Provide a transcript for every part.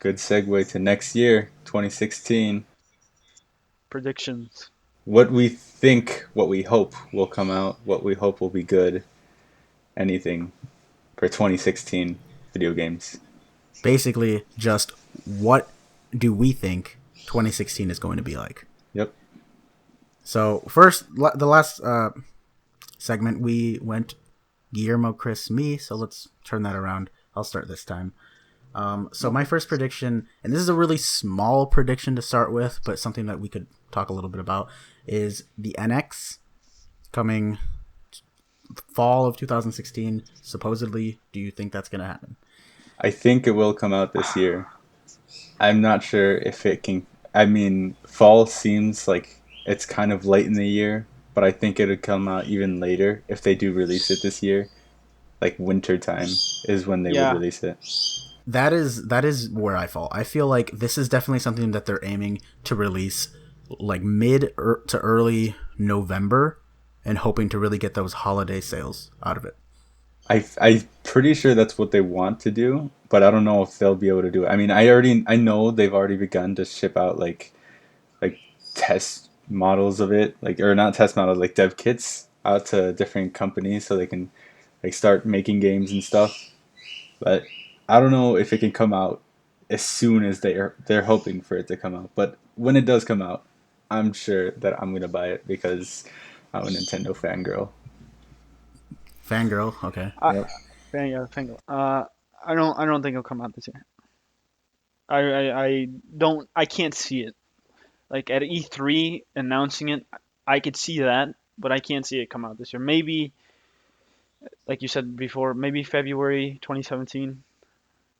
good segue to next year, 2016. Predictions. What we think, what we hope will come out, what we hope will be good, anything for 2016 video games. Basically, just what do we think 2016 is going to be like? Yep. So first, the last segment we went Guillermo, Chris, me. So let's turn that around. I'll start this time. So my first prediction, and this is a really small prediction to start with, but something that we could talk a little bit about, is the NX coming fall of 2016. Supposedly, do you think that's going to happen? I think it will come out this year. I'm not sure if it can. I mean, fall seems like it's kind of late in the year, but I think it'll come out even later if they do release it this year. Like winter time is when they would Yeah, release it. That is where I fall. I feel like this is definitely something that they're aiming to release like to early November and hoping to really get those holiday sales out of it. I'm pretty sure that's what they want to do, but I don't know if they'll be able to do it. I mean, I know they've already begun to ship out like test models of it, like or not test models, like dev kits out to different companies so they can like start making games and stuff. But I don't know if it can come out as soon as they're hoping for it to come out. But when it does come out, I'm sure that I'm gonna buy it because I'm a Nintendo fangirl. Fangirl, okay. I, Yep. yeah, Fango. I don't think it'll come out this year. I don't. I can't see it. Like at E3 announcing it, I could see that, but I can't see it come out this year. Maybe, like you said before, maybe February 2017,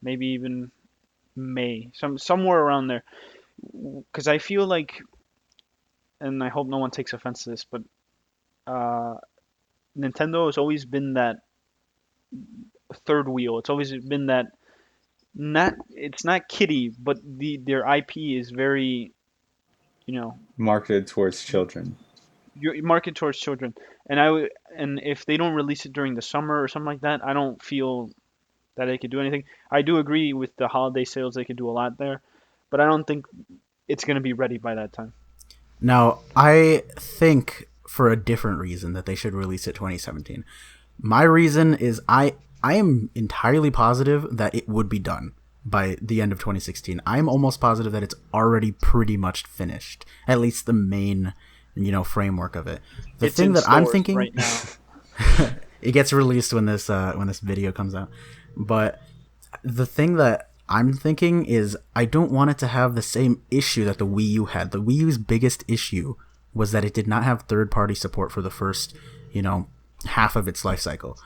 maybe even May, somewhere around there. Because I feel like, and I hope no one takes offense to this, but uh, Nintendo has always been that third wheel. It's always been that not. It's not kiddie, but their IP is very, you know, Marketed towards children. you market towards children. And if they don't release it during the summer or something like that, I don't feel that they could do anything. I do agree with the holiday sales; they could do a lot there, but I don't think it's gonna be ready by that time. Now, I think for a different reason that they should release it 2017. My reason is I am entirely positive that it would be done by the end of 2016. I'm almost positive that it's already pretty much finished. At least the main, framework of it. The It's thing in that I'm stores thinking, right now. it gets released when this video comes out. But the thing that I'm thinking is I don't want it to have the same issue that the Wii U had. The Wii U's biggest issue was that it did not have third-party support for the first, half of its life cycle.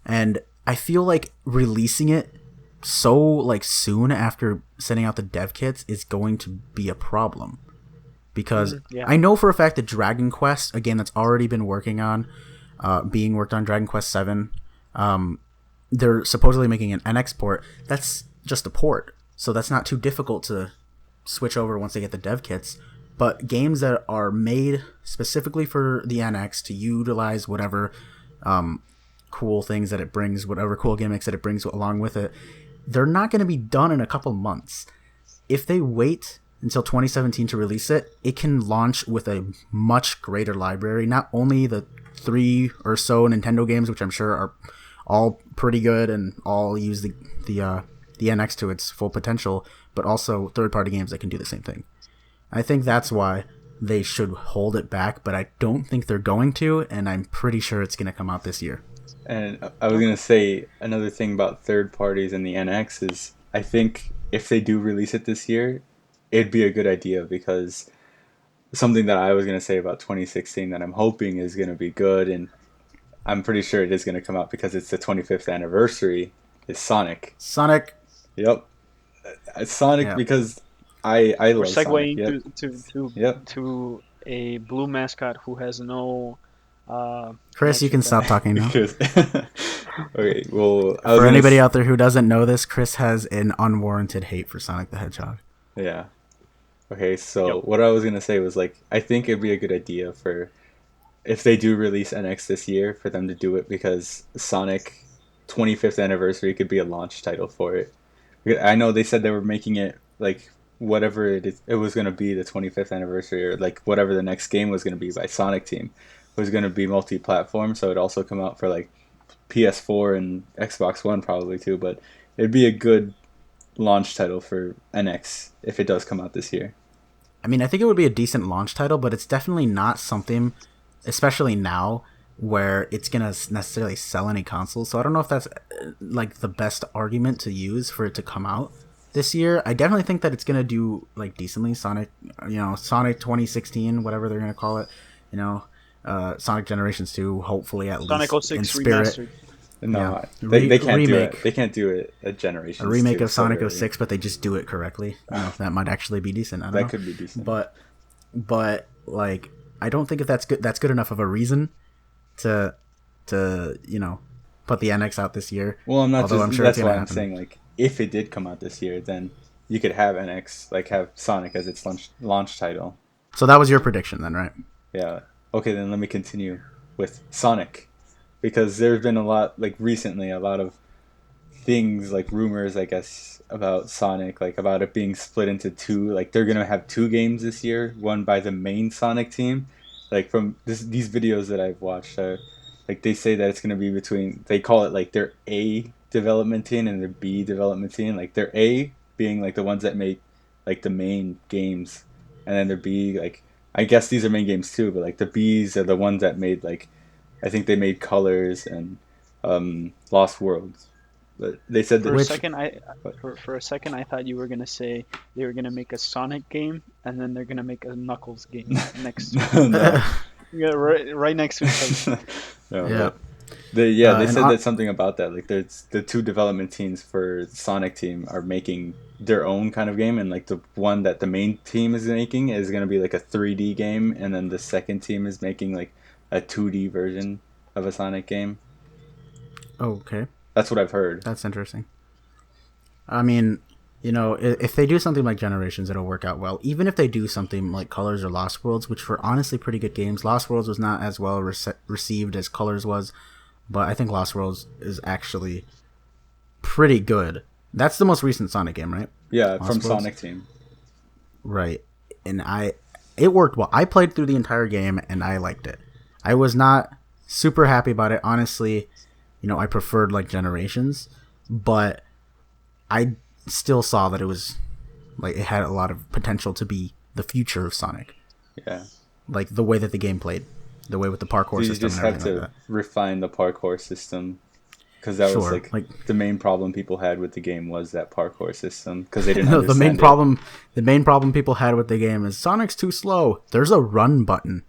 And I feel like releasing it so like soon after sending out the dev kits is going to be a problem because Yeah. I know for a fact that Dragon Quest, a game that's already been being worked on, Dragon Quest 7, they're supposedly making an NX port. That's just a port, so that's not too difficult to switch over once they get the dev kits. But games that are made specifically for the NX to utilize whatever cool things that it brings, whatever cool gimmicks that it brings along with it, they're not going to be done in a couple months. If they wait until 2017 to release it, it can launch with a much greater library. Not only the 3 or so Nintendo games, which I'm sure are all pretty good and all use the NX to its full potential, but also third-party games that can do the same thing. I think that's why they should hold it back, but I don't think they're going to, and I'm pretty sure it's going to come out this year. And I was Okay. gonna say another thing about third parties in the NX is I think if they do release it this year, it'd be a good idea because something that I was gonna say about 2016 that I'm hoping is gonna be good, and I'm pretty sure it is gonna come out because it's the 25th anniversary. Is Sonic? Sonic, Yep, it's Sonic yeah. because I We're love Sonic. segueing Yep, yep. to a blue mascot who has no Chris, you connection can to stop anything. talking now. Because okay, well, I was For gonna anybody out there who doesn't know this, Chris has an unwarranted hate for Sonic the Hedgehog. yeah. Okay, so Yo, what I was gonna say was like I think it'd be a good idea for if they do release NX this year for them to do it because Sonic 25th anniversary could be a launch title for it. I know they said they were making it like whatever it was going to be, the 25th anniversary, or like whatever the next game was going to be by Sonic Team was going to be multi-platform, so it'd also come out for like PS4 and Xbox One probably too, but it'd be a good launch title for NX if it does come out this year. I mean, I think it would be a decent launch title, but it's definitely not something, especially now, where it's gonna necessarily sell any consoles. So I don't know if that's like the best argument to use for it to come out this year. I definitely think that it's gonna do like decently. Sonic, Sonic 2016, whatever they're gonna call it, Sonic Generations 2, hopefully at Sonic least in 06 spirit. remastered. No, Yeah. they can't Remake. do it. They can't do it a generation. A remake of Sonic 06, but they just do it correctly. That might actually be decent. I don't know. That could be decent. But like, I don't think if that's good enough of a reason to put the NX out this year. Well, I'm not Although just. I'm sure That's it's why gonna I'm happen. saying like if it did come out this year, then you could have NX like have Sonic as its launch title. So that was your prediction then, right? Yeah. Okay, then let me continue with Sonic, because there's been a lot like recently a lot of things like rumors, I guess, about Sonic, like about it being split into two. Like they're gonna have two games this year, one by the main Sonic team. Like from these videos that I've watched, like they say that it's gonna be between. They call it like their A development team and their B development team. Like their A being like the ones that make like the main games, and then their B like I guess these are main games too, but like the Bs are the ones that made like I think they made Colors and Lost Worlds. But they said For that. a Which second, But, for a second, I thought you were gonna say they were gonna make a Sonic game and then they're gonna make a Knuckles game next to it. no, Yeah, right next to each other. no, yeah. but they And said that something about that. Like there's the two development teams for Sonic team are making their own kind of game, and like the one that the main team is making is gonna be like a 3D game, and then the second team is making like a 2D version of a Sonic game. okay, That's what I've heard. that's interesting. I mean, if they do something like Generations, it'll work out well. Even if they do something like Colors or Lost Worlds, which were honestly pretty good games. Lost Worlds was not as well received as Colors was, but I think Lost Worlds is actually pretty good. That's the most recent Sonic game, right? Yeah, Lost from Worlds? Sonic team. Right. And it worked well. I played through the entire game and I liked it. I was not super happy about it. Honestly, I preferred like Generations, but I still saw that it was like it had a lot of potential to be the future of Sonic. Yeah. Like the way that the game played, the way with the parkour So you system just and have everything to like refine the parkour system, because that was Sure, like the main problem people had with the game was that parkour system, because they that. didn't No, understand the main problem people had with the game is Sonic's too slow. There's a run button.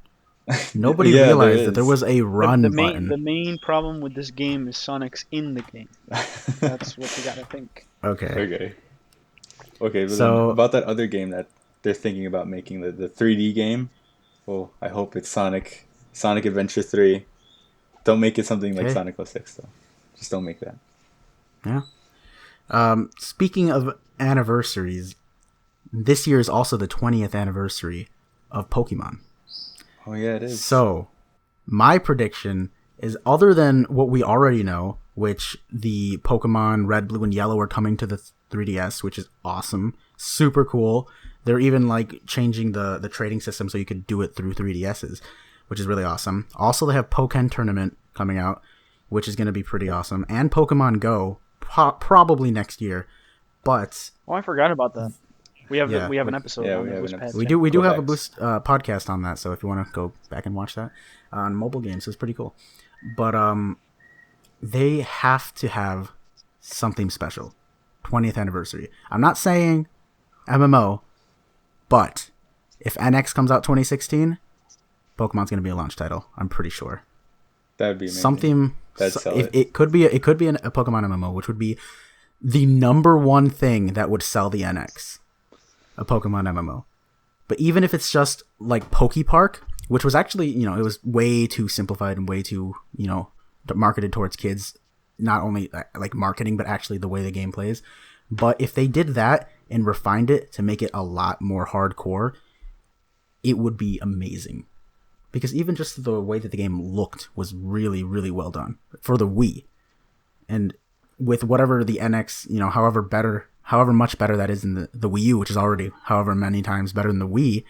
Nobody Yeah, there realized that there is. was a The, run the button. main problem with this game is Sonic's in the game. That's what you gotta think. Okay. Okay. Okay, but then So about that other game that they're thinking about making, the 3D game. Well, I hope it's Sonic Adventure 3. Don't make it something like okay. Sonic 06 though. Just don't make that. Yeah. Speaking of anniversaries, this year is also the 20th anniversary of Pokemon. Oh yeah, it is. So, my prediction is, other than what we already know, which the Pokemon Red, Blue, and Yellow are coming to the 3DS, which is awesome, super cool. They're even like changing the trading system so you could do it through 3DSs, which is really awesome. Also, they have Pokken Tournament coming out, which is going to be pretty awesome, and Pokemon Go probably next year. But Oh, I forgot about that. We have Yeah, we have an episode yeah, on we the have an BoostPad episode. we channel. do have a Go Boost podcast on that, so if you want to go back and watch that on mobile games, it's pretty cool. But they have to have something special. 20th anniversary. I'm not saying MMO, but if NX comes out 2016, Pokemon's going to be a launch title. I'm pretty sure. That'd be amazing. Something. That'd sell If it. it could be a Pokemon MMO, which would be the number one thing that would sell the NX. A Pokemon MMO. But even if it's just like Pokepark, which was actually, it was way too simplified and way too, marketed towards kids, not only like marketing, but actually the way the game plays. But if they did that and refined it to make it a lot more hardcore, it would be amazing. Because even just the way that the game looked was really, really well done for the Wii. And with whatever the NX, however better however much better that is in the Wii U, which is already however many times better than the Wii,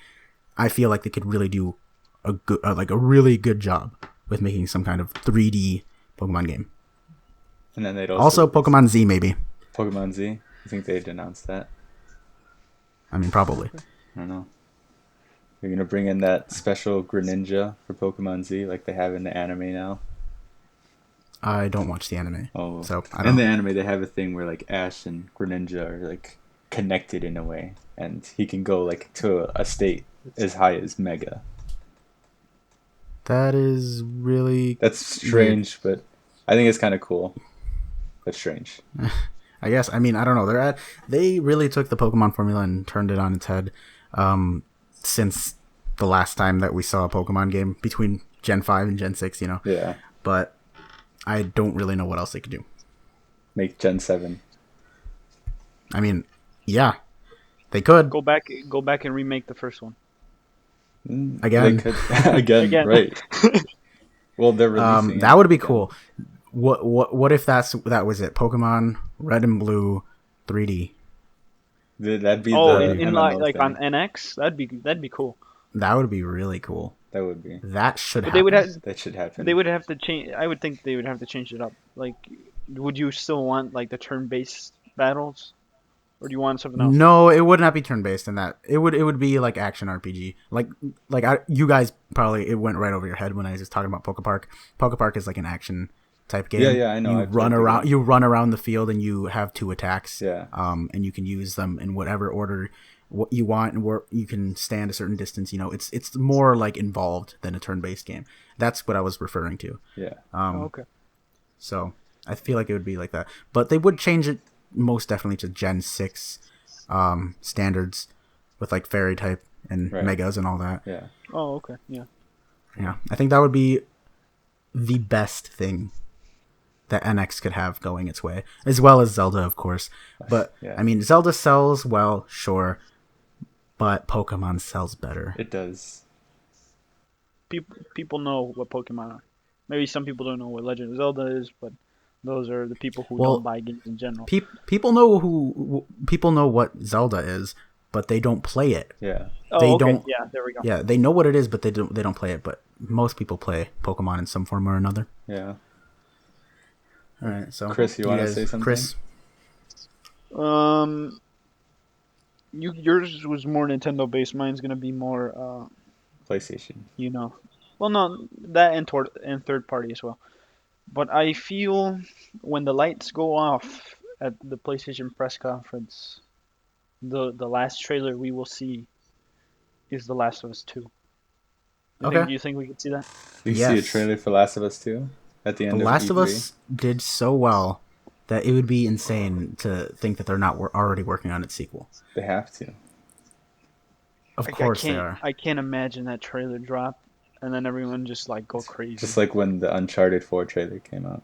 I feel like they could really do a good, a really good job with making some kind of 3D Pokemon game. And then they'd Also, Pokemon Z, maybe. Pokemon Z. I think they'd announce that. I mean, probably. I don't know. You're gonna bring in that special Greninja for Pokemon Z, like they have in the anime now. I don't watch the anime, so I don't. In the anime, they have a thing where like Ash and Greninja are like connected in a way, and he can go like to a state as high as Mega. That is really. That's strange, but I think it's kind of cool. But strange. I guess. I mean, I don't know. They really took the Pokemon formula and turned it on its head. Since the last time that we saw a Pokemon game between Gen 5 and Gen 6, Yeah. But I don't really know what else they could do. Make Gen 7. I mean, yeah. They could. Go back and remake the first one. Again. They could. Again, right. Well, they're releasing that would be cool. What if that was it? Pokemon Red and Blue 3D. That'd be in like on NX, that'd be cool. That would be really cool. That would be. That should happen. They would have. That should happen. They would have to change. I would think they would have to change it up. Like, would you still want like the turn-based battles, or do you want something else? No, it would not be turn-based in that. It would be like action RPG. You guys probably it went right over your head when I was just talking about Poke Park. Poke Park is like an action type game. Yeah, I know. You run around the field and you have 2 attacks. Yeah. And you can use them in whatever order what you want, and where you can stand a certain distance. It's more like involved than a turn-based game. That's what I was referring to. Yeah. Okay. So I feel like it would be like that, but they would change it most definitely to Gen 6 standards with like Fairy type and Megas and all that. Yeah. Oh, okay. Yeah. Yeah, I think that would be the best thing that NX could have going its way, as well as Zelda, of course. But Yeah. I mean, Zelda sells well, sure, but Pokemon sells better. It does. People know what Pokemon are. Maybe some people don't know what Legend of Zelda is, but those are the people who don't buy games in general. People know what Zelda is, but they don't play it. Yeah. Oh, okay. Yeah, there we go. Yeah, they know what it is, but they don't play it. But most people play Pokemon in some form or another. Yeah. All right, so Chris, you want to say something? Chris, yours was more Nintendo based. Mine's gonna be more PlayStation. Well, no, that and third party as well. But I feel when the lights go off at the PlayStation press conference, the last trailer we will see is The Last of Us 2. Do you think we could see that? You see a trailer for Last of Us 2 at the end of The Last E3? of Us did so well that it would be insane to think that they're not already working on its sequel. They have to. Of course they are. I can't imagine that trailer drop and then everyone just like go crazy. Just like when the Uncharted 4 trailer came out.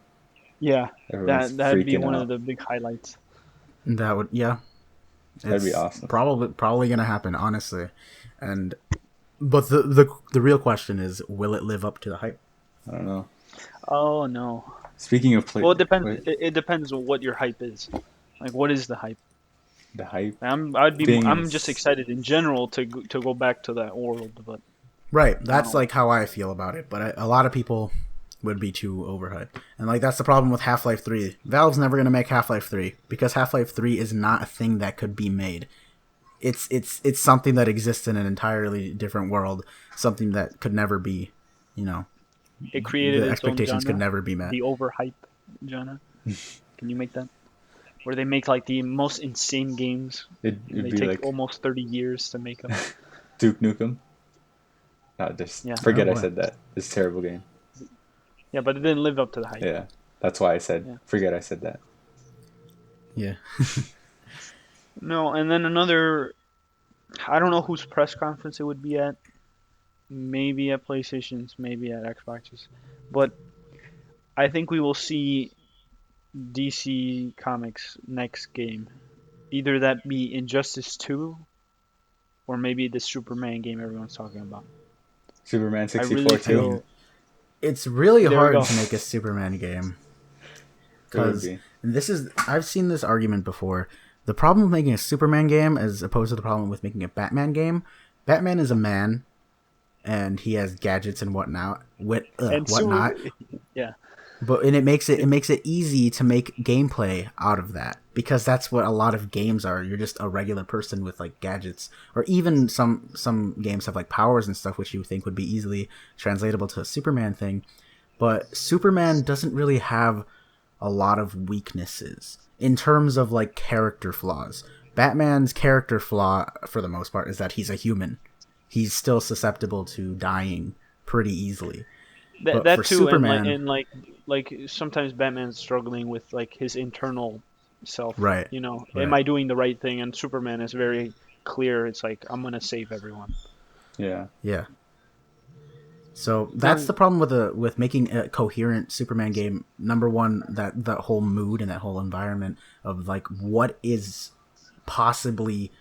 Yeah, that'd be one out. of the big highlights. That would, yeah. That'd be awesome. Probably gonna happen, honestly. But the real question is, will it live up to the hype? I don't know. Oh no. Speaking of Well, it depends. It depends on what your hype is. Like, what is the hype? The hype. I'm just excited in general to go back to that world, but. Right, that's like how I feel about it. But a lot of people would be too overhyped, and like that's the problem with Half-Life 3. Valve's never gonna make Half-Life 3 because Half-Life 3 is not a thing that could be made. It's something that exists in an entirely different world, something that could never be, It created the its own expectations genre, could never be met. The overhype genre. Can you make that? Where they make like the most insane games. It'd they be take like almost 30 years to make them. Duke Nukem. No, forget I said that. It's a terrible game. Yeah, but it didn't live up to the hype. Yeah, that's why I said forget I said that. Yeah. No, and then another. I don't know whose press conference it would be at. Maybe at PlayStation's, maybe at Xbox's, but I think we will see DC Comics' next game. Either that be Injustice 2, or maybe the Superman game everyone's talking about. Superman 64 too. It's really hard to make a Superman game. Because I've seen this argument before The problem with making a Superman game, as opposed to the problem with making a Batman game, Batman is a man, and he has gadgets and And whatnot. yeah, And it makes it easy to make gameplay out of that, because that's what a lot of games are. You're just a regular person with like gadgets, or even some games have like powers and stuff, which you think would be easily translatable to a Superman thing. But Superman doesn't really have a lot of weaknesses in terms of like character flaws. Batman's character flaw, for the most part, is that he's a human. He's still susceptible to dying pretty easily. that But for that too, and Superman, like sometimes Batman's struggling with like his internal self. right, Am right. I doing the right thing? And Superman is very clear. It's like I'm gonna save everyone. Yeah. Yeah. So that's Now, the problem with making a coherent Superman game. Number one, that whole mood and that whole environment of like what is possibly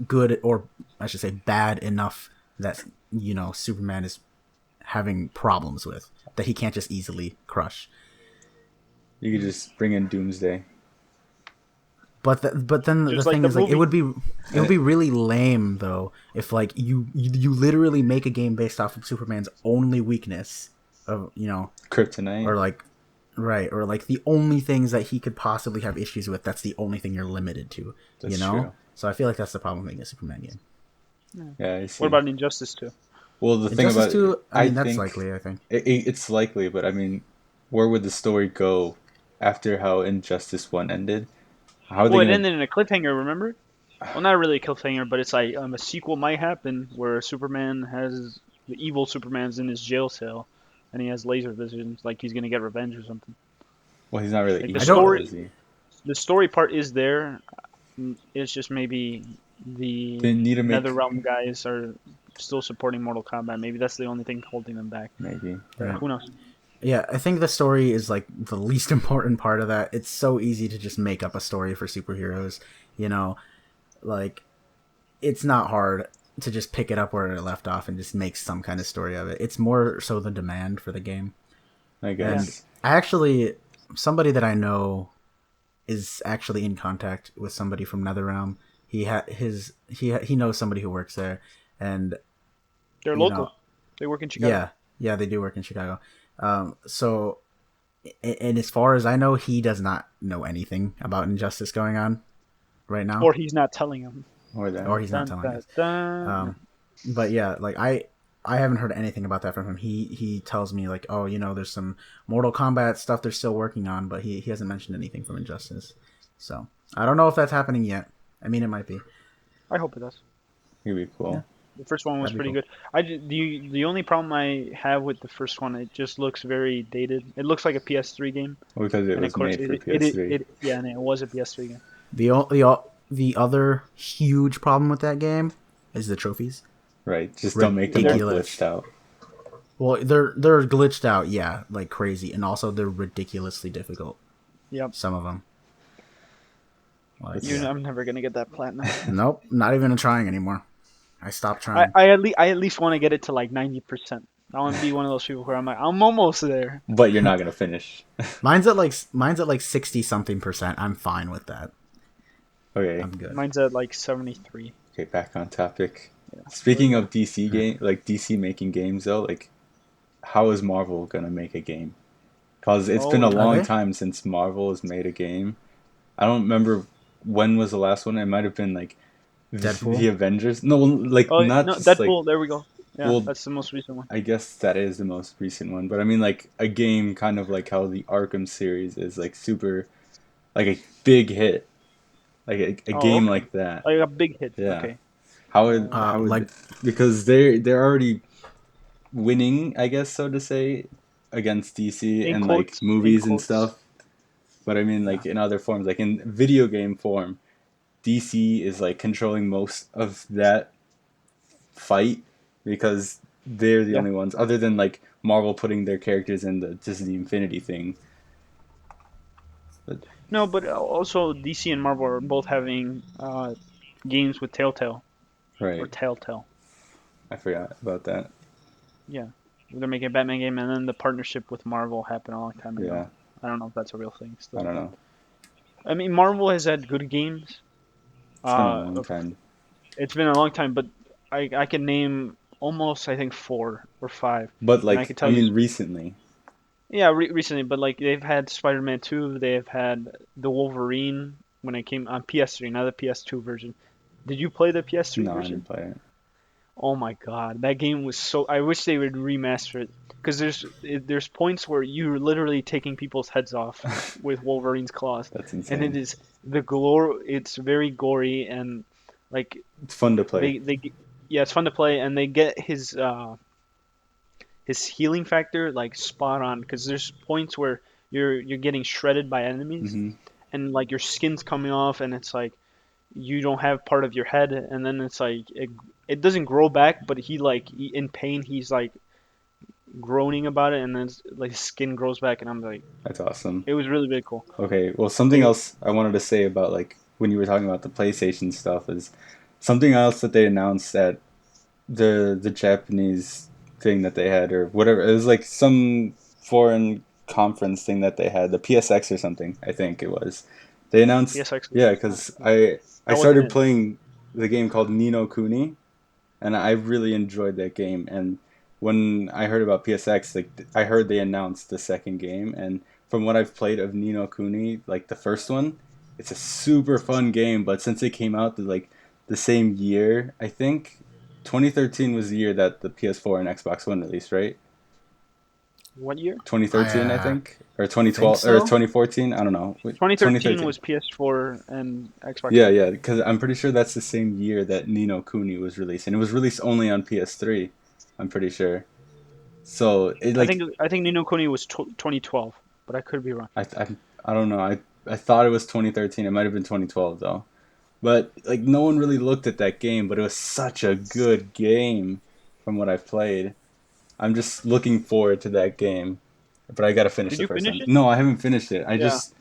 good, or I should say bad enough, that Superman is having problems with, that he can't just easily crush. You could just bring in Doomsday. But then the just like thing the is, like, it movie. would be really lame though if like you literally make a game based off of Superman's only weakness of Kryptonite. or like right, or like the only things that he could possibly have issues with. That's the only thing you're limited to. That's true. So I feel like that's the problem with making a Superman game. Yeah, I see. What about Injustice 2? Well, the thing Injustice about 2, I mean, that's think likely. I think it's likely, but I mean, where would the story go after how Injustice 1 ended? How are they Well, it gonna? ended in a cliffhanger. Remember? Well, not really a cliffhanger, but it's like a sequel might happen where Superman has the evil Superman's in his jail cell, and he has laser visions, like he's gonna get revenge or something. Well, he's not really Like I evil, don't. though, is he? the story part is there. It's just maybe They the need to make NetherRealm guys are still supporting Mortal Kombat. Maybe that's the only thing holding them back. maybe. But Right. who knows? Yeah, I think the story is like the least important part of that. It's so easy to just make up a story for superheroes, like it's not hard to just pick it up where it left off and just make some kind of story of it. It's more so the demand for the game. I And guess. somebody that I know is actually in contact with somebody from NetherRealm. He knows somebody who works there, and They're you know, local. They work in Chicago. yeah, they do work in Chicago. So, and as far as I know, he does not know anything about Injustice going on right now, Or he's not telling them. Or that. or he's not Dun, telling dun, us. dun. But yeah, like I haven't heard anything about that from him. He tells me like, oh, there's some Mortal Kombat stuff they're still working on, but he hasn't mentioned anything from Injustice. So I don't know if that's happening yet. I mean, it might be. I hope it does. It'd be cool. Yeah. The first one was That'd be pretty good. The only problem I have with the first one, it just looks very dated. It looks like a PS3 game, Well, because it and of was course made for it PS3. yeah, and it was a PS3 game. The other huge problem with that game is the trophies. Right. Just don't make them all Ridiculous. glitched out. Well, they're glitched out, yeah, like crazy, and also they're ridiculously difficult. Yep. Some of them. Like, I'm never gonna get that platinum. nope, not even trying anymore. I stopped trying. I at least want to get it to like 90%. I want to be one of those people where I'm like, I'm almost there. But you're not gonna finish. Mine's at like 60-something%. I'm fine with that. Okay. I'm good. Mine's at like 73. Okay, back on topic. Yeah. Speaking of DC making games though, like, how is Marvel gonna make a game? Cause it's been a Oh, long they? time since Marvel has made a game. I don't remember when was the last one. It might have been like Deadpool? the Avengers. No, like Oh not no, just Deadpool. like. There we go. Yeah, Well, that's the most recent one. I guess that is the most recent one, but I mean like a game kind of like how the Arkham series is like super, like a big hit, like a Oh, game okay. like that. Like a big hit. Yeah. Okay. How would like- because they're already winning, I guess so to say, against DC In and quotes, like movies in and quotes. stuff. But I mean like in other forms, like in video game form, DC is like controlling most of that fight because they're the Yeah. only ones, other than like Marvel putting their characters in the Infinity thing. No, but also DC and Marvel are both having games with Telltale or Right. Telltale. I forgot about that. Yeah. They're making a Batman game, and then the partnership with Marvel happened a long time ago. Yeah. I don't know if that's a real thing still. I don't know. I mean, Marvel has had good games, It's been a long Uh, time. it's been a long time, but I can name almost I think 4 or 5, But and I like, could I tell you. mean, recently, Yeah, recently, but like they've had Spider-Man 2, they've had the Wolverine when it came on PS3, not the PS2 version. Did you play the PS3 no, I didn't version? play it. Oh my God, that game was so. I wish they would remaster it because there's points where you're literally taking people's heads off with Wolverine's claws, That's and it insane. is the gore. It's very gory and like It's fun to play. yeah, it's fun to play, and they get his healing factor like spot on because there's points where you're getting shredded by enemies Hmm. and like your skin's coming off and it's like you don't have part of your head and then it's like it doesn't grow back but in pain he's like groaning about it and then like his skin grows back and I'm like That's awesome. it was really really cool. Okay, well, something It, else I wanted to say about like when you were talking about the PlayStation stuff is something else that they announced at the Japanese thing that they had or whatever. It was like some foreign conference thing that they had, the PSX or something, I think it was. They announced, PSX yeah, uh, because I that wasn't started it. playing the game called Nino Kuni, and I really enjoyed that game. And when I heard about PSX, like I heard they announced the second game, and from what I've played of Nino Kuni, like the first one, it's a super fun game. But since it came out the same year, I think 2013 was the year that the PS4 and Xbox One released, right? What year? 2013, I I think, or think 2012 or so. 2014. I don't know. Wait, 2013 2013. was PS4 and Xbox Yeah, One. yeah, because I'm pretty sure that's the same year that Nino Kuni was released, and it was released only on PS3. I'm pretty sure. So it like I think Nino Kuni was 2012 but I could be wrong. I I don't know. I thought it was 2013. It might have been 2012 though. But like no one really looked at that game, but it was such a good game from what I've played. I'm just looking forward to that game. But I got to finish Did the you first finish one. it? No, I haven't finished it. I Yeah. just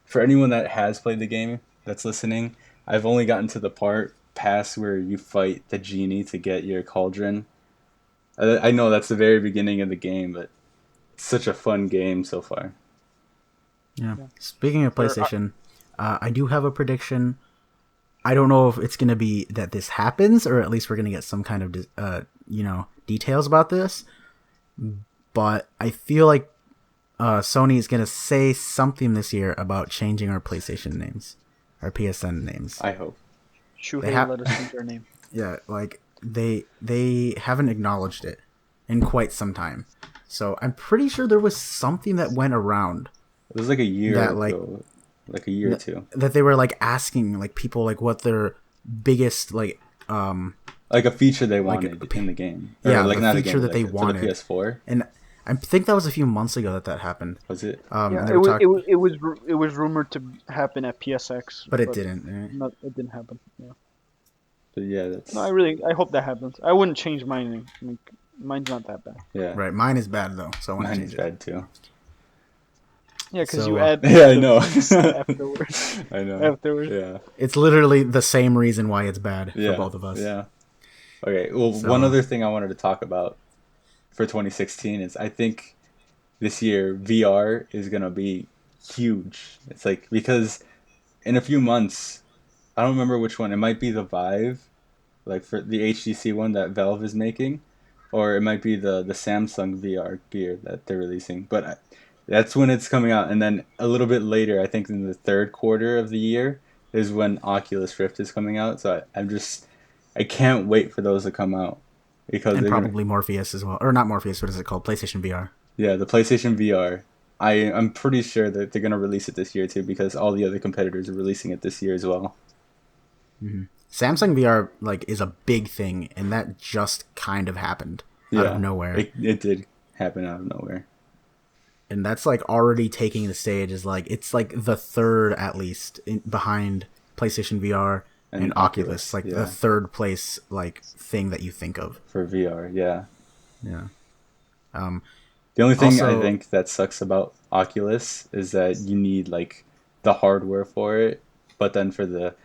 for anyone that has played the game that's listening, I've only gotten to the part past where you fight the genie to get your cauldron. I know that's the very beginning of the game, but it's such a fun game so far. Yeah. Yeah. Speaking of For PlayStation, I do have a prediction. I don't know if it's going to be that this happens, or at least we're going to get some kind of, details about this. But I feel like Sony is going to say something this year about changing our PlayStation names, our PSN names. I hope. They Shuhei have, let us change our name. yeah, like they haven't acknowledged it in quite some time. So I'm pretty sure there was something that went around It was like a year that ago, like a year or two. that they were like asking like people like what their biggest Like a feature they like wanted in the game, or yeah, like the not a feature game, that they like for the wanted. PS4. And I think that was a few months ago that happened. Was it? Yeah, And they were talking, it was rumored to happen at PSX, but it but didn't. Right? not it didn't happen. Yeah. But yeah, No, that's I hope that happens. I wouldn't change my name. Like, mine's not that bad. yeah. Right, mine is bad though, so I want to Mine change is it. bad too. Yeah, because you So add Yeah, I the know. piece afterwards. I know. Afterwards. Yeah. it's literally the same reason why it's bad for Yeah. both of us. Yeah. Okay. Well, one So other thing I wanted to talk about for 2016 is I think this year VR is gonna be huge. It's like because in a few months, I don't remember which one. It might be the Vive, like for the HTC one that Valve is making, or it might be the Samsung VR gear that they're releasing. But that's when it's coming out, and then a little bit later, I think in the third quarter of the year is when Oculus Rift is coming out. So I can't wait for those to come out because and they're gonna probably Morpheus as well, or not Morpheus. What is it called? PlayStation VR. yeah the PlayStation VR. I'm pretty sure that they're gonna release it this year too because all the other competitors are releasing it this year as well. Samsung VR like is a big thing, and that just kind of happened out of Yeah, nowhere. it did happen out of nowhere. And that's like already taking the stage as like it's like the third at least behind PlayStation VR And and Oculus, Oculus, like the yeah, third place like thing that you think of. for VR, yeah. Yeah. Um. The only thing I Also, think that sucks about Oculus is that you need like the hardware for it, but then for the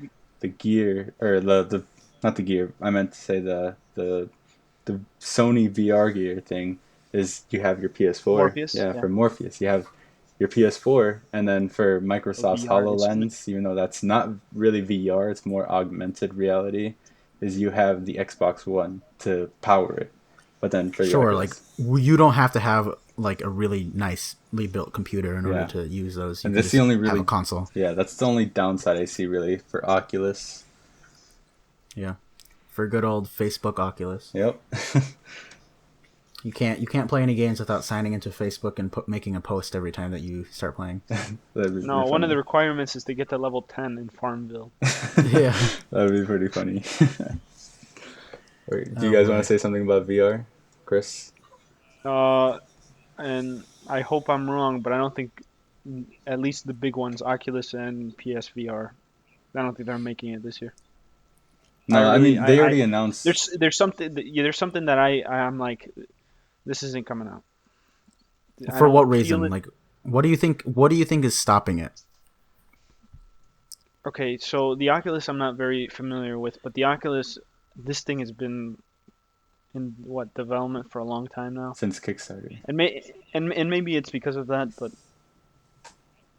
gear or the not the gear, I meant to say the Sony VR gear thing is you have your PS4. Morpheus. Yeah, Yeah. for Morpheus, you have your PS4, and then for Microsoft's VR display. HoloLens, even though that's not really VR, it's more augmented reality, is you have the Xbox One to power it. But then for the Sure, like Oculus, you don't have to have like a really nicely built computer in order yeah. to use those. You And can that's the just only have a really, console. yeah, that's the only downside I see really for Oculus. Yeah, for good old Facebook Oculus. Yep. You can't play any games without signing into Facebook and making a post every time that you start playing. That'd be No, pretty one of the funny. requirements is to get to level 10 in Farmville. Yeah. That'd be pretty funny. Wait, do you Oh guys want to boy. say something about VR, Chris? Uh, and I hope I'm wrong, but I don't think at least the big ones, Oculus and PSVR, I don't think they're making it this year. I No, I really, mean they already announced. there's something that, yeah, there's something that I'm like, this isn't coming out. I For what don't feel reason? it. Like, what do you think? What do you think is stopping it? Okay, so the Oculus I'm not very familiar with, but the Oculus, this thing has been in what development for a long time now, Since Kickstarter and maybe it's because of that, but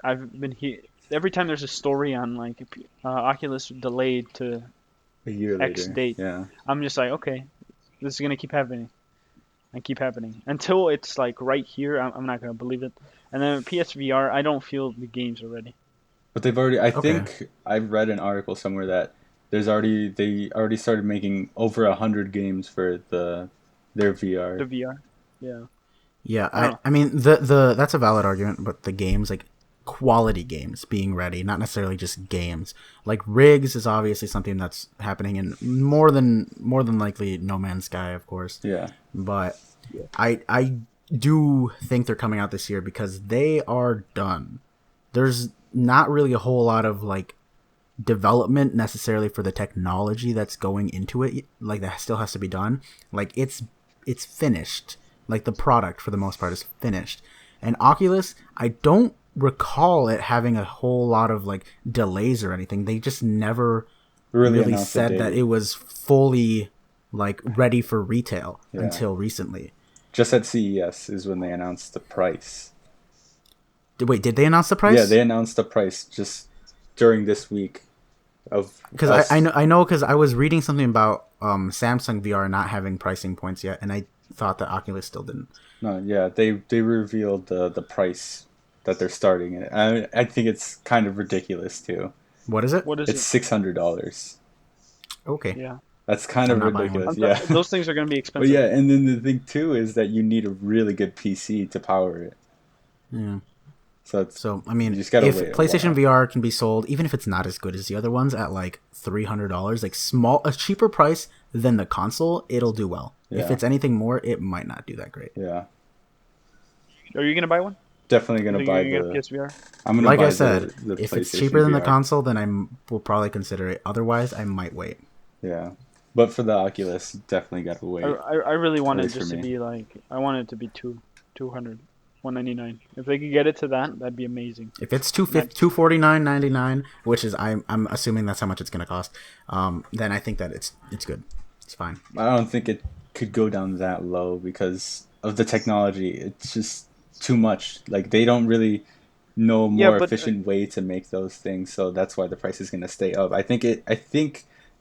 I've been here every time there's a story on like Oculus delayed to a year X later. date, Yeah. I'm just like, okay, this is gonna keep happening and keep happening until it's like right here. I'm not gonna believe it. And then PSVR, I don't feel the games are ready. But they've already I Okay. think I've read an article somewhere that they already started making over 100 games for their VR. The VR, yeah, Yeah, I don't I know. I mean the that's a valid argument, but the games like quality games being ready, not necessarily just games. Like rigs is obviously something that's happening in more than likely No Man's Sky, of course. Yeah. But I do think they're coming out this year because they are done. There's not really a whole lot of like development necessarily for the technology that's going into it, like that still has to be done. Like it's finished, like the product for the most part is finished. And Oculus, I don't recall it having a whole lot of like delays or anything. They just never Really really announced a said that date. it was fully like ready for retail Yeah. until recently. Just at CES is when they announced the price. Wait, did they announce the Yeah, price? they announced the price just during this week of Because I us. know because I was reading something about Samsung VR not having pricing points yet, and I thought that Oculus still didn't. No, yeah, they revealed the price that they're starting it. I think it's kind of ridiculous too. What is it? What is It's it? $600. Okay, Yeah, That's kind I'm of not buying one. ridiculous. Yeah. those things are gonna be But expensive. yeah, and then the thing too is that you need a really good PC to power it. Yeah. So it's So I you mean, just gotta if wait a PlayStation while. VR can be sold, even if it's not as good as the other ones, at like $300, like a cheaper price than the console, it'll do well. If Yeah. it's anything more, it might not do that great. Yeah. Are you gonna buy one? Definitely You gonna think buy you're gonna get a the PSVR? I'm gonna Like I buy said, the if it's PlayStation cheaper than the VR. console, then will probably consider it. Otherwise, I might wait. Yeah. But for the Oculus, definitely gotta wait. I really At want it least for just to me. be like I want it to be 200, 199. If they could get it to that, that'd be amazing. If it's 249.99, which is I'm assuming that's how much it's gonna cost, then I think that it's good. It's fine. I don't think it could go down that low because of the technology. It's just too much. Like they don't really know a Yeah, more but efficient way to make those things, so that's why the price is gonna stay up. I think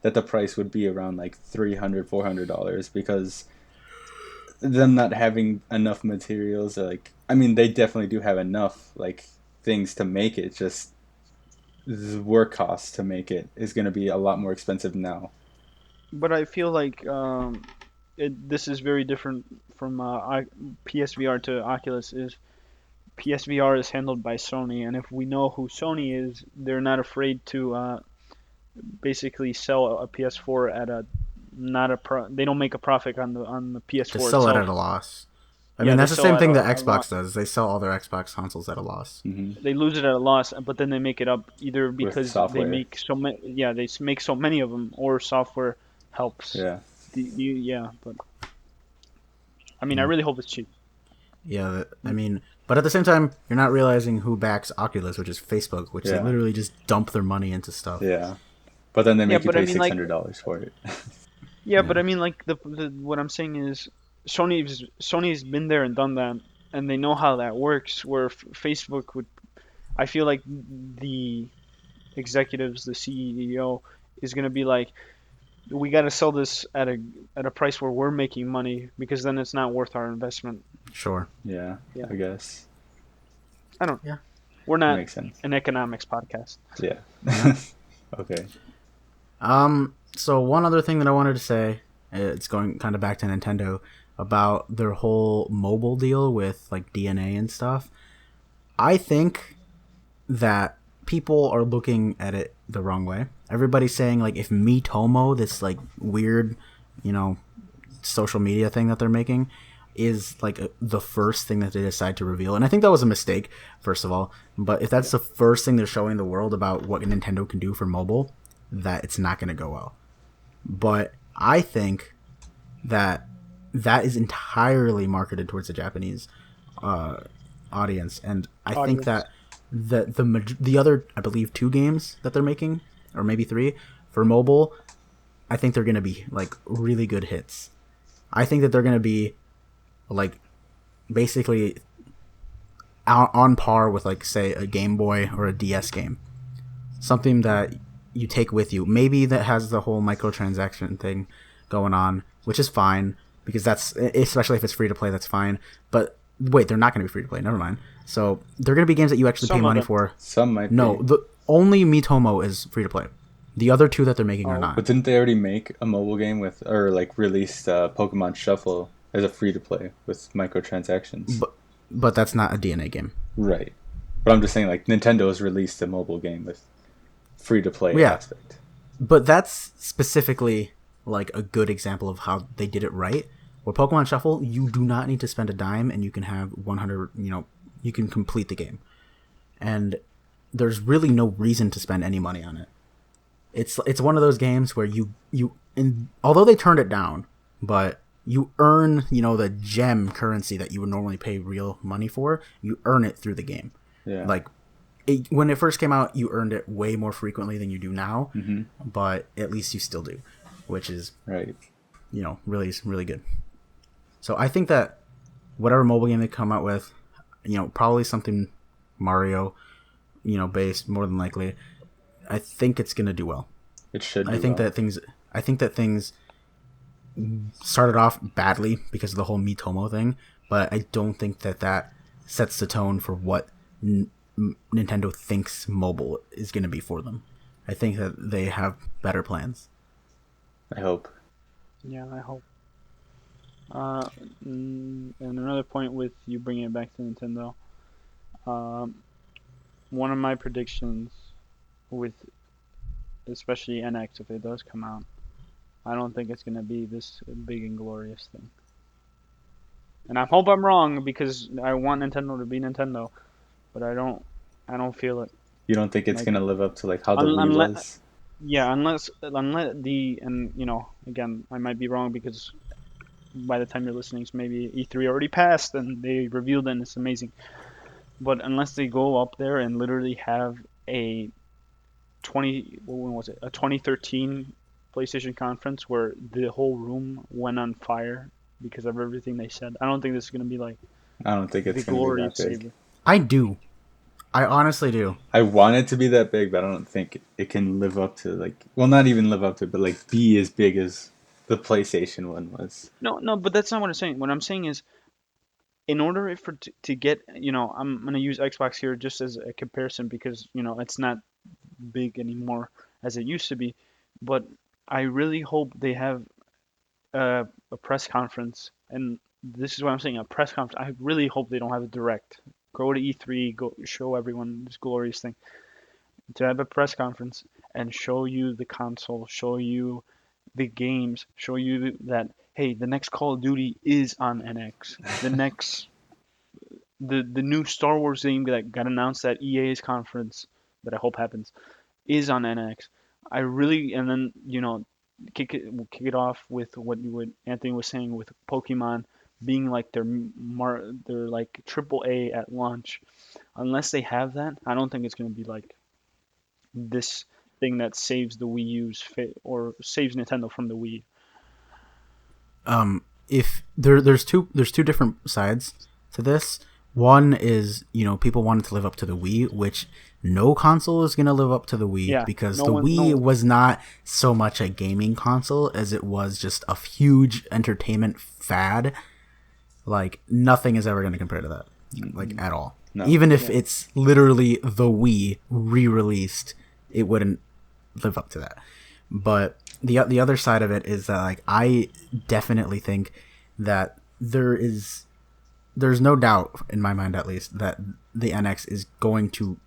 that the price would be around like $300 $400 because them not having enough materials like I mean they definitely do have enough like things to make it, just the work cost to make it is going to be a lot more expensive now. I feel like this is very different from PSVR to Oculus. Is PSVR is handled by Sony, and if we know who Sony is, they're not afraid to basically sell a PS4 at a not a they don't make a profit on the To PS4 sell it at itself. a loss. I Yeah, mean, they that's the sell same at thing that a lot. Xbox does. They sell all their Xbox consoles at a loss. They lose it at a loss, but then they make it up either With because they software. make so many. Yeah, make so many of them, or software helps. Yeah. Yeah, but I mean, I Yeah. really hope it's cheap. Yeah, I mean, but at the same time, you're not realizing who backs Oculus, which is Facebook, which they Yeah. literally just dump their money into stuff. Yeah. But then they Yeah, make you but I pay mean, like, $600 for it. yeah, Yeah. but I mean, like, the what I'm saying is, Sony's been there and done that. and they know how that works. Where Facebook would, I feel like the executives, the CEO, is gonna be like, we got to sell this at a price where we're making money because then it's not worth our investment. Sure. Yeah, Yeah, I guess I don't. Yeah. We're that not makes sense. an economics podcast. Yeah. Yeah. Okay. So one other thing that I wanted to say, it's going kind of back to Nintendo about their whole mobile deal with like DNA and stuff. I think that people are looking at it the wrong way. Everybody's saying like if Miitomo, this like weird, you know, social media thing that they're making, is like the first thing that they decide to reveal, and I think that was a mistake, first of all. But if that's the first thing they're showing the world about what Nintendo can do for mobile, that it's not going to go well. But I think that that is entirely marketed towards the Japanese uh, audience, and I think Audience. that the other, I believe, 2 games that they're making, or maybe 3 for mobile, I think they're gonna be like really good hits. I think that they're gonna be like basically on par with like say a Game Boy or a DS game, something that you take with you. Maybe that has the whole microtransaction thing going on, which is fine because that's, especially if it's free to play, that's fine. But wait, they're not going to be free to play. Never mind. So they're going to be games that you actually pay Some of money them. for. Some might No, be. the only Miitomo is free to play. The other 2 that they're making are Oh, not. But didn't they already make a mobile game with, or like released Pokemon Shuffle as a free to play with microtransactions? But that's not a DNA game. Right. But I'm just saying, like, Nintendo has released a mobile game with free to play Yeah, aspect. but that's specifically like a good example of how they did it right. With Pokemon Shuffle, you do not need to spend a dime, and you can have 100. You can complete the game, and there's really no reason to spend any money on it. It's one of those games where and although they turned it down, but you earn the gem currency that you would normally pay real money for. You earn it through the game. Yeah. Like when it first came out, you earned it way more frequently than you do now, but at least you still do, which is Right. really really good. So I think that whatever mobile game they come out with, probably something Mario, based more than likely. I think it's gonna do well. It should I do think well. that things started off badly because of the whole Miitomo thing, but I don't think that sets the tone for what Nintendo thinks mobile is going to be for them. I think that they have better plans. I hope. yeah, I hope. Uh, and another point with you bringing it back to Nintendo, um, one of my predictions with especially NX, if it does come out, I don't think it's gonna be this big and glorious thing. And I hope I'm wrong because I want Nintendo to be Nintendo, but I don't feel it. You don't think it's Like gonna live up to like how the Wii unless was? yeah, unless the and again I might be wrong because by the time you're listening, maybe E3 already passed and they revealed it and it's amazing. But unless they go up there and literally have a 20 when was it, a 2013 PlayStation conference where the whole room went on fire because of everything they said, I don't think this is gonna be like I don't think the it's gonna be glory that big. saver. I do. I honestly do. I want it to be that big, but I don't think it can live up to like, well, not even live up to, but like be as big as the PlayStation one was. No, no, but that's not what I'm saying. What I'm saying is, in order for to get, I'm gonna use Xbox here just as a comparison because it's not big anymore as it used to be, but I really hope they have a press conference, and this is what I'm saying, a press conference. I really hope they don't have a direct. Go to E3, go show everyone this glorious thing. To have a press conference and show you the console, show you the games, show you that hey, the next Call of Duty is on NX. The next the new Star Wars game that got announced at EA's conference that I hope happens is on NX. I really and then we'll kick it off with what Anthony was saying with Pokemon being like their like triple A at launch. Unless they have that, I don't think it's going to be like this thing that saves the Wii U's or saves Nintendo from the Wii. If there's two different sides to this. One is, people wanted to live up to the Wii, which no console is going to live up to the Wii, Yeah, because no the one- Wii no- was not so much a gaming console as it was just a huge entertainment fad. Like, nothing is ever going to compare to that, like, at all. No. Even if Yeah. it's literally the Wii re-released, it wouldn't live up to that. But the other side of it is that, like, I definitely think that there's no doubt in my mind, at least, that the NX is going to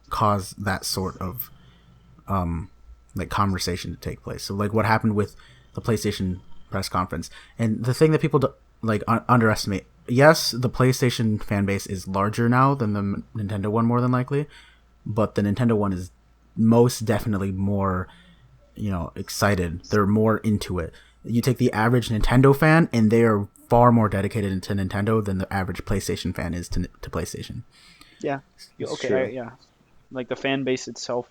cause that sort of like conversation to take place. So, like, what happened with the PlayStation press conference, and the thing that people underestimate. Yes, the PlayStation fan base is larger now than the Nintendo one, more than likely, but the Nintendo one is most definitely more, excited. They're more into it. You take the average Nintendo fan, and they are far more dedicated to Nintendo than the average PlayStation fan is to PlayStation. Yeah. It's Okay. true. Yeah. Like the fan base itself,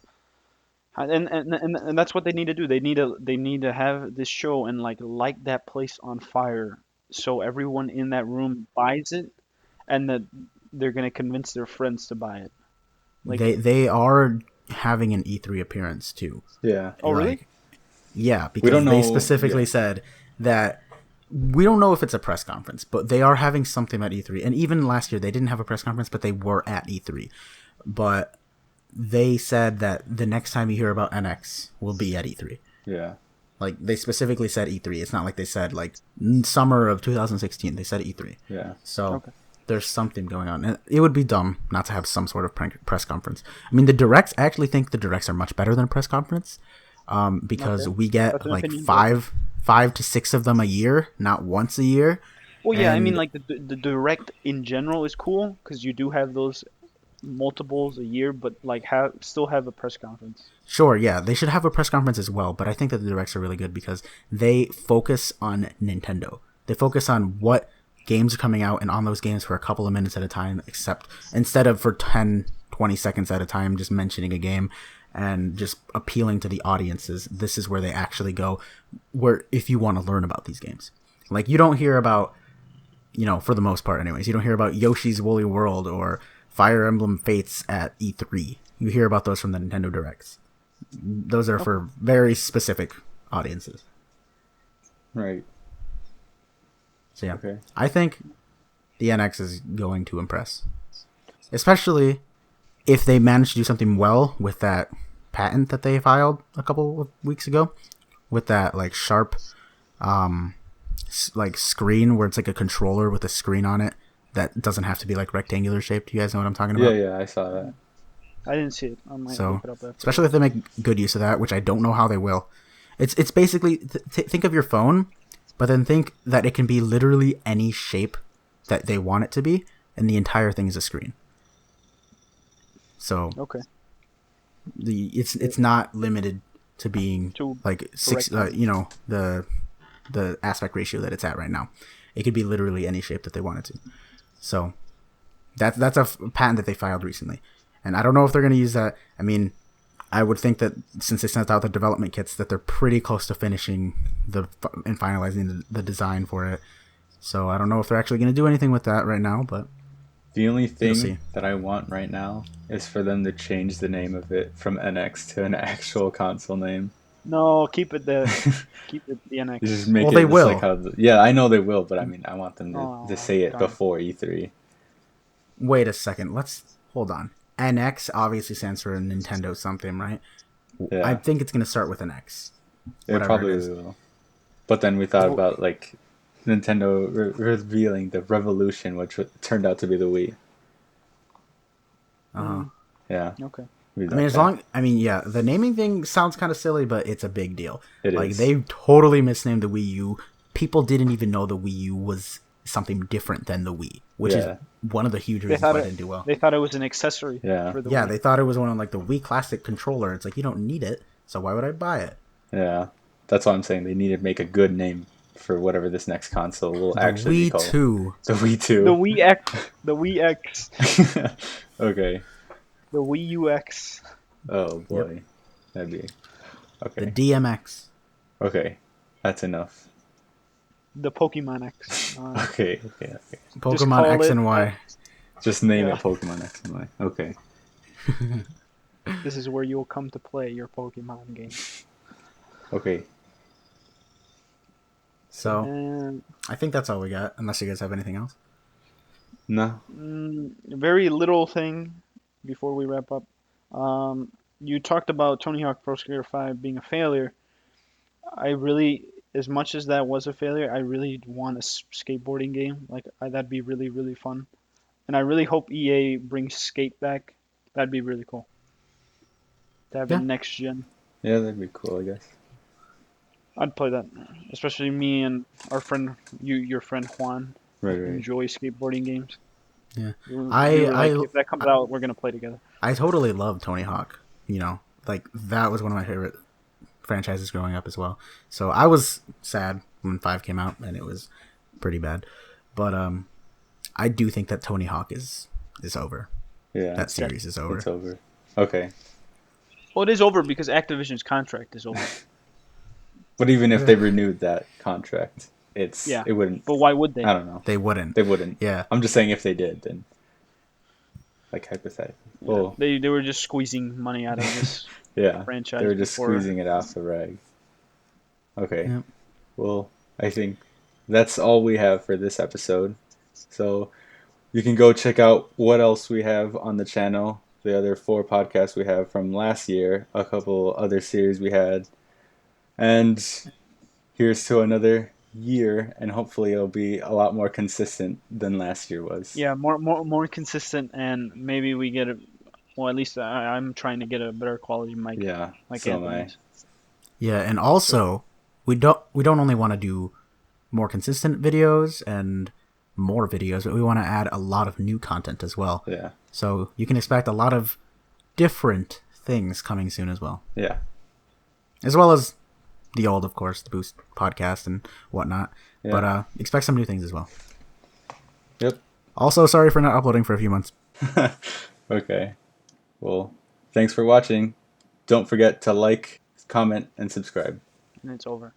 and that's what they need to do. They need to have this show and like light that place on fire, so everyone in that room buys it, and that they're gonna convince their friends to buy it. Like, They are having an E3 appearance too. Yeah. oh really? Like, yeah, We because don't they know. specifically Yeah. said that we don't know if it's a press conference, but they are having something at E3. And even last year, they didn't have a press conference, but they were at E3. But they said that the next time you hear about NX will be at E3. Yeah. Like, they specifically said E3. It's not like they said, like, summer of 2016. They said E3. Yeah. So Okay. there's something going on. And it would be dumb not to have some sort of press conference. I mean, the directs, I actually think the directs are much better than a press conference, because Okay. we get That's an like opinion. five to six of them a year, not once a year. Well, yeah. I mean, And like the direct in general is cool because you do have those multiples a year, but like still have a press conference. sure, yeah, they should have a press conference as well. But I think that the directs are really good because they focus on Nintendo. They focus on what games are coming out, and on those games for a couple of minutes at a time, except instead of for 10, 20 seconds at a time just mentioning a game and just appealing to the audiences. This is where they actually go, where if you want to learn about these games. Like, you don't hear about, for the most part anyways, you don't hear about Yoshi's Woolly World or Fire Emblem Fates at E3. You hear about those from the Nintendo Directs. Those are for very specific audiences. Right. So yeah, Okay. I think the NX is going to impress, especially if they manage to do something well with that patent that they filed a couple of weeks ago, with that like sharp, like screen where it's like a controller with a screen on it that doesn't have to be like rectangular shaped. You guys know what I'm talking Yeah. about? Yeah. I saw that. I didn't see it. I might So, look it up after. especially if they make good use of that, which I don't know how they will. It's basically think of your phone, but then think that it can be literally any shape that they want it to be, and the entire thing is a screen. So Okay. it's not limited to being To like six. The aspect ratio that it's at right now. It could be literally any shape that they wanted to. So that's a patent that they filed recently, and I don't know if they're going to use that. I mean, I would think that since they sent out the development kits, that they're pretty close to finishing and finalizing the design for it. So I don't know if they're actually going to do anything with that right now, but The only see. thing that I want right now is for them to change the name of it from NX to an actual console name. No, keep it keep it the NX. Just make Well, it they just will. like how. Yeah, I know they will, but I mean, I want them to Oh, say it darn. before E3. Wait a second. Let's hold on. NX obviously stands for Nintendo something, right? Yeah. I think it's going to start with an X. It Whatever probably it is. will. But then we thought Well- about like Nintendo revealing the Revolution, which turned out to be the Wii. Uh-huh. Yeah. Okay. we I mean, thought yeah, the naming thing sounds kind of silly, but it's a big deal. It like, is. they totally misnamed the Wii U. People didn't even know the Wii U was something different than the Wii, which Yeah. is one of the huge They reasons thought why it it. didn't do well. They thought it was an accessory. Yeah. For the Yeah, Wii. they thought it was one of like the Wii Classic controller. It's like, you don't need it, so why would I buy it? Yeah. That's why I'm saying they need to make a good name for whatever this next console will The actually be Wii called. 2. The Wii 2. The Wii X. The Wii X. Okay. The Wii UX. Oh boy. That'd be The okay. DMX. Okay. That's enough. the Pokemon X. Okay. Just Pokemon call X it. and Y. Just name Yeah. it Pokemon X and Y. Okay. This is where you'll come to play your Pokemon game. Okay. So And I think that's all we got, unless you guys have anything else. No. very little thing before we wrap up. You talked about Tony Hawk Pro Skater 5 being a failure. I really, as much as that was a failure, I really want a skateboarding game. Like that'd be really, really fun. And I really hope EA brings Skate back. That'd be really cool. To have it Yeah. next gen. Yeah, that'd be cool, I guess. I'd play that. Especially me and our friend, your friend Juan, Right. enjoy skateboarding games. Yeah. We were like, I if that comes out, we're gonna play together. I totally love Tony Hawk. You know, like that was one of my favorite franchises growing up as well. So I was sad when 5 came out and it was pretty bad. But I do think that Tony Hawk is over. Yeah. That series is over. It's over. Okay. Well, it is over because Activision's contract is over. But even if they renewed that contract, Yeah, it wouldn't. but why would they? I don't know. They wouldn't. They wouldn't. Yeah. I'm just saying if they did, then like hypothetically. Yeah. Well, They were just squeezing money out of this yeah. franchise. They were just before. squeezing it off the rag. Okay. Yep. Well, I think that's all we have for this episode. So you can go check out what else we have on the channel. The other 4 podcasts we have from last year, a couple other series we had. And here's to another year, and hopefully it'll be a lot more consistent than last year was. Yeah, more consistent, and maybe we get a. Well, at least I'm trying to get a better quality mic. Yeah, Like so am I. Anthony's. Yeah, and also we don't only want to do more consistent videos and more videos, but we want to add a lot of new content as well. Yeah, So you can expect a lot of different things coming soon as well. yeah. As well as the old, of course, the Boost podcast and whatnot. Yeah. But expect some new things as well. Yep. Also, sorry for not uploading for a few months. Okay. Well, thanks for watching. Don't forget to like, comment, and subscribe. And it's over.